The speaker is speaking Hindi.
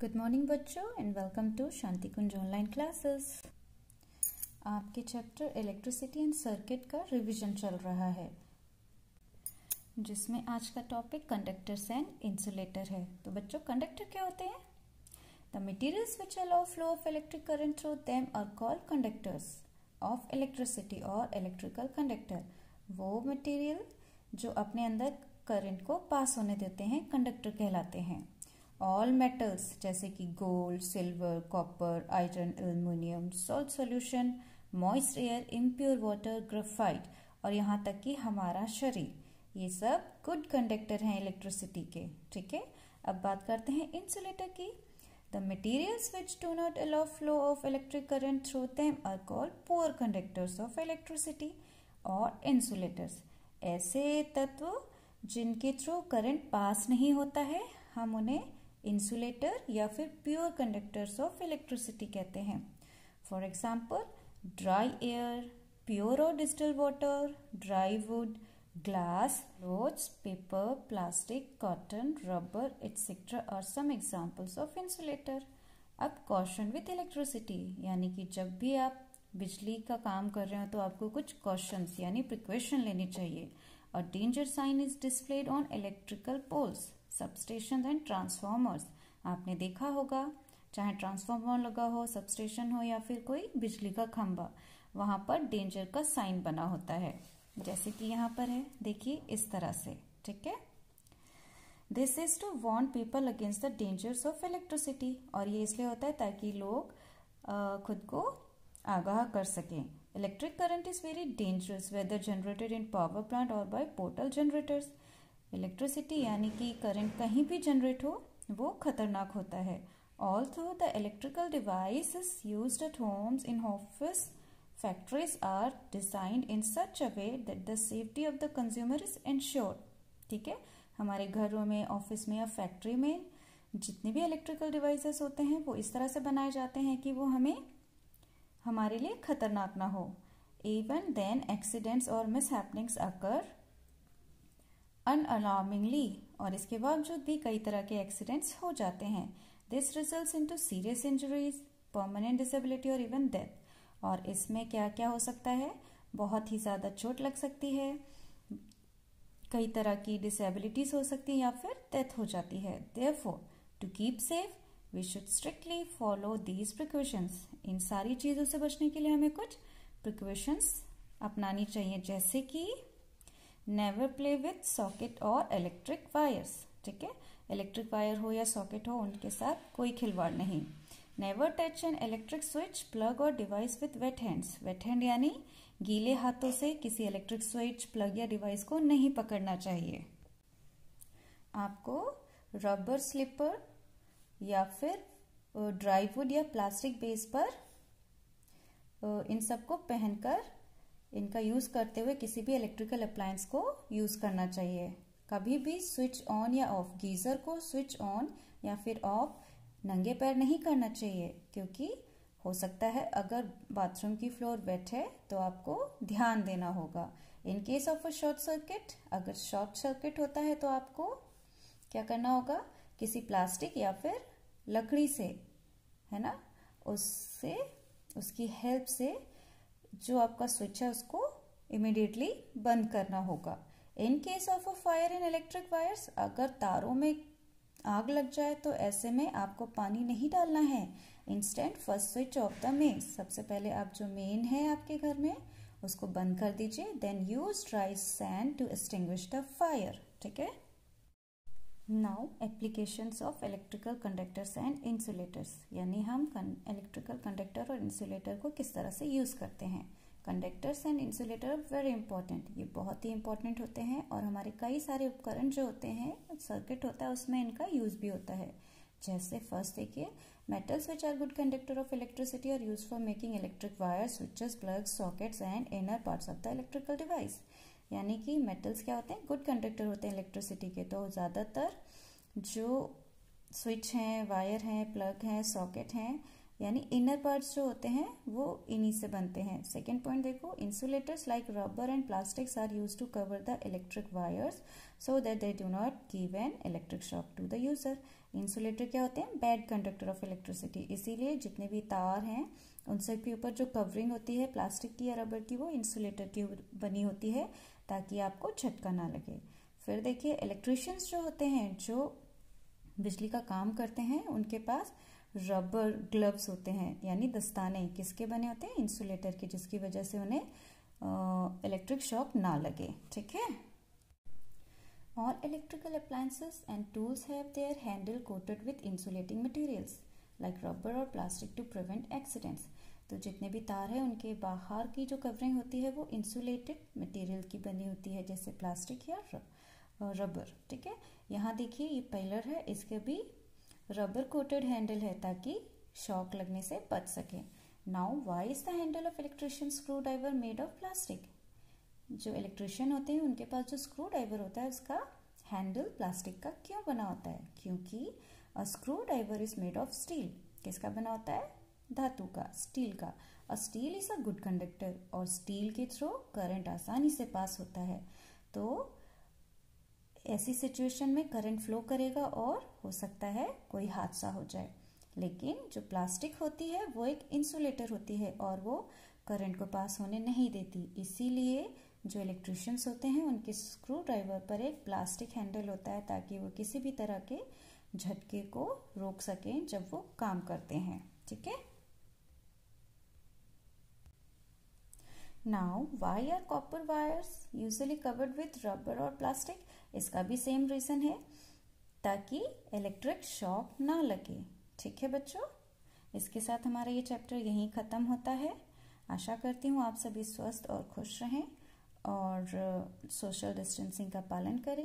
गुड मॉर्निंग बच्चों and welcome to Shanti Kunj online classes. आपके चैप्टर इलेक्ट्रिसिटी एंड सर्किट का रिवीजन चल रहा है, जिसमें आज का टॉपिक कंडक्टर्स एंड इंसुलेटर है। तो बच्चों, कंडक्टर क्या होते हैं? The materials which allow flow of electric current through them are called conductors of electricity और इलेक्ट्रिकल कंडक्टर। वो मटेरियल जो अपने अंदर करंट को पास होने देते हैं कंडक्टर कहलाते हैं। ऑल मेटल्स जैसे कि gold, silver, copper, iron, aluminium, salt solution, moist air, impure water, graphite और यहाँ तक कि हमारा शरीर, ये सब गुड कंडक्टर हैं इलेक्ट्रिसिटी के। ठीक है, अब बात करते हैं इंसुलेटर की। The materials which do not allow flow of electric current through them are called poor conductors of electricity और इंसुलेटर्स। ऐसे तत्व जिनके थ्रू करंट पास नहीं होता है, हम उन्हें इंसुलेटर या फिर प्योर कंडक्टर्स ऑफ इलेक्ट्रिसिटी कहते हैं। For example, dry air, pure और distilled water, dry wood, glass, clothes, paper, plastic, cotton, rubber etcetera are some examples of insulator. अब कॉशन विथ इलेक्ट्रिसिटी, यानी कि जब भी आप बिजली का काम कर रहे हो तो आपको कुछ कॉशंस यानी प्रिकॉशन लेनी चाहिए। और danger sign is displayed on electrical poles, substation and transformers. आपने देखा होगा, चाहे ट्रांसफॉर्मर लगा हो, सबस्टेशन हो या फिर कोई बिजली का खंभा, वहां पर डेंजर का साइन बना होता है, जैसे कि यहाँ पर है, देखिए इस तरह से। ठीक है, this is to warn people against the dangers of electricity. और ये इसलिए होता है ताकि लोग खुद को आगाह कर सकें। Electric current is very dangerous whether generated in power plant और बाय पोर्टल जनरेटर्स। इलेक्ट्रिसिटी यानी कि करंट कहीं भी जनरेट हो, वो खतरनाक होता है। Although the electrical devices used at homes, in office, factories are designed in such a way that the safety of the consumer is ensured. ठीक है, हमारे घरों में, ऑफिस में या फैक्ट्री में जितने भी इलेक्ट्रिकल डिवाइसेस होते हैं वो इस तरह से बनाए जाते हैं कि वो हमारे लिए खतरनाक ना हो। इवन देन एक्सीडेंट्स और मिसहैपनिंग्स अकर अनअलार्मिंगली, और इसके बावजूद भी कई तरह के एक्सीडेंट्स हो जाते हैं। This results into serious injuries, permanent disability और इवन डेथ। और इसमें क्या क्या हो सकता है? बहुत ही ज़्यादा चोट लग सकती है, कई तरह की डिसेबिलिटीज हो सकती है या फिर डेथ हो जाती है। Therefore to keep safe we should strictly follow these precautions. इन सारी चीज़ों से बचने के लिए हमें कुछ प्रिकॉशंस अपनानी चाहिए, जैसे कि नेवर प्ले विथ सॉकेट और इलेक्ट्रिक वायर्स। ठीक है, इलेक्ट्रिक वायर हो या सॉकेट हो, उनके साथ कोई खिलवाड़ नहीं। Never touch an electric switch, plug और device with wet hands. Wet hand यानी गीले हाथों से किसी इलेक्ट्रिक स्विच, प्लग या डिवाइस को नहीं पकड़ना चाहिए। आपको रबर स्लीपर या फिर ड्राई वुड या प्लास्टिक बेस पर इन सबको पहनकर इनका यूज करते हुए किसी भी इलेक्ट्रिकल अप्लायंस को यूज करना चाहिए। कभी भी स्विच ऑन या ऑफ, गीजर को स्विच ऑन या फिर ऑफ नंगे पैर नहीं करना चाहिए, क्योंकि हो सकता है अगर बाथरूम की फ्लोर वेट है तो आपको ध्यान देना होगा। In case of a short circuit, अगर शॉर्ट सर्किट होता है तो आपको क्या करना होगा? किसी प्लास्टिक या फिर लकड़ी से, है ना, उससे, उसकी हेल्प से जो आपका स्विच है उसको इमिडिएटली बंद करना होगा। In case of a fire in electric wires, अगर तारों में आग लग जाए तो ऐसे में आपको पानी नहीं डालना है। Instant first switch off the main, सबसे पहले आप जो मेन है आपके घर में उसको बंद कर दीजिए। Then use dry sand to extinguish the fire. ठीक है, now applications of electrical conductors and insulators, यानी हम इलेक्ट्रिकल कंडक्टर और इंसुलेटर को किस तरह से यूज करते हैं। Conductors and insulator very important, ये बहुत ही इंपॉर्टेंट होते हैं और हमारे कई सारे उपकरण जो होते हैं, सर्किट होता है, उसमें इनका यूज भी होता है। जैसे फर्स्ट देखिए, metals which are good conductor of electricity are use for making electric wires, switches, plugs, sockets and inner parts of the electrical device. यानी कि मेटल्स क्या होते हैं? गुड कंडक्टर होते हैं इलेक्ट्रिसिटी के। तो ज़्यादातर जो स्विच हैं, वायर हैं, प्लग हैं, सॉकेट हैं, यानी इनर पार्ट्स जो होते हैं वो इन्हीं से बनते हैं। सेकेंड पॉइंट देखो, insulators like rubber and plastics are used to cover the electric wires so that they do not give an electric shock to the user. Insulator क्या होते हैं? बैड कंडक्टर ऑफ इलेक्ट्रिसिटी, इसीलिए जितने भी तार हैं उन सब के ऊपर जो कवरिंग होती है प्लास्टिक की या रबर की, वो इंसुलेटर की बनी होती है ताकि आपको झटका ना लगे। फिर देखिए, इलेक्ट्रिशियंस जो होते हैं, जो बिजली का काम करते हैं, उनके पास रबर ग्लव्स होते हैं, यानी दस्ताने किसके बने होते हैं? इंसुलेटर के, जिसकी वजह से उन्हें इलेक्ट्रिक शॉक ना लगे। ठीक है। All electrical appliances and tools have their handle coated with insulating materials like rubber or plastic to prevent accidents. तो जितने भी तार हैं उनके बाहर की जो कवरिंग होती है वो इंसुलेटेड मटेरियल की बनी होती है, जैसे प्लास्टिक या रबर। ठीक है। यहाँ देखिए, ये पिलर है, इसके भी रबर कोटेड हैंडल है ताकि शॉक लगने से बच सके। Now why is the handle of electrician screw driver made of plastic? जो इलेक्ट्रिशियन होते हैं उनके पास जो स्क्रू ड्राइवर होता है उसका हैंडल प्लास्टिक का क्यों बना होता है? क्योंकि a screwdriver is made of steel. किसका बना होता है? धातु का, स्टील का। A steel is a good conductor, और स्टील के थ्रू करंट आसानी से पास होता है। तो ऐसी सिचुएशन में करंट फ्लो करेगा और हो सकता है कोई हादसा हो जाए। लेकिन जो प्लास्टिक होती है वो एक इंसुलेटर होती है और वो करंट को पास होने नहीं देती। इसीलिए जो इलेक्ट्रिशियंस होते हैं उनके स्क्रू ड्राइवर पर एक प्लास्टिक हैंडल होता है ताकि वो किसी भी तरह के झटके को रोक सकें जब वो काम करते हैं। ठीक है। Now why are copper wires usually covered with rubber और प्लास्टिक? इसका भी सेम रीजन है, ताकि इलेक्ट्रिक शॉक ना लगे। ठीक है बच्चों, इसके साथ हमारा ये चैप्टर यहीं ख़त्म होता है। आशा करती हूँ आप सभी स्वस्थ और खुश रहें और सोशल डिस्टेंसिंग का पालन करें।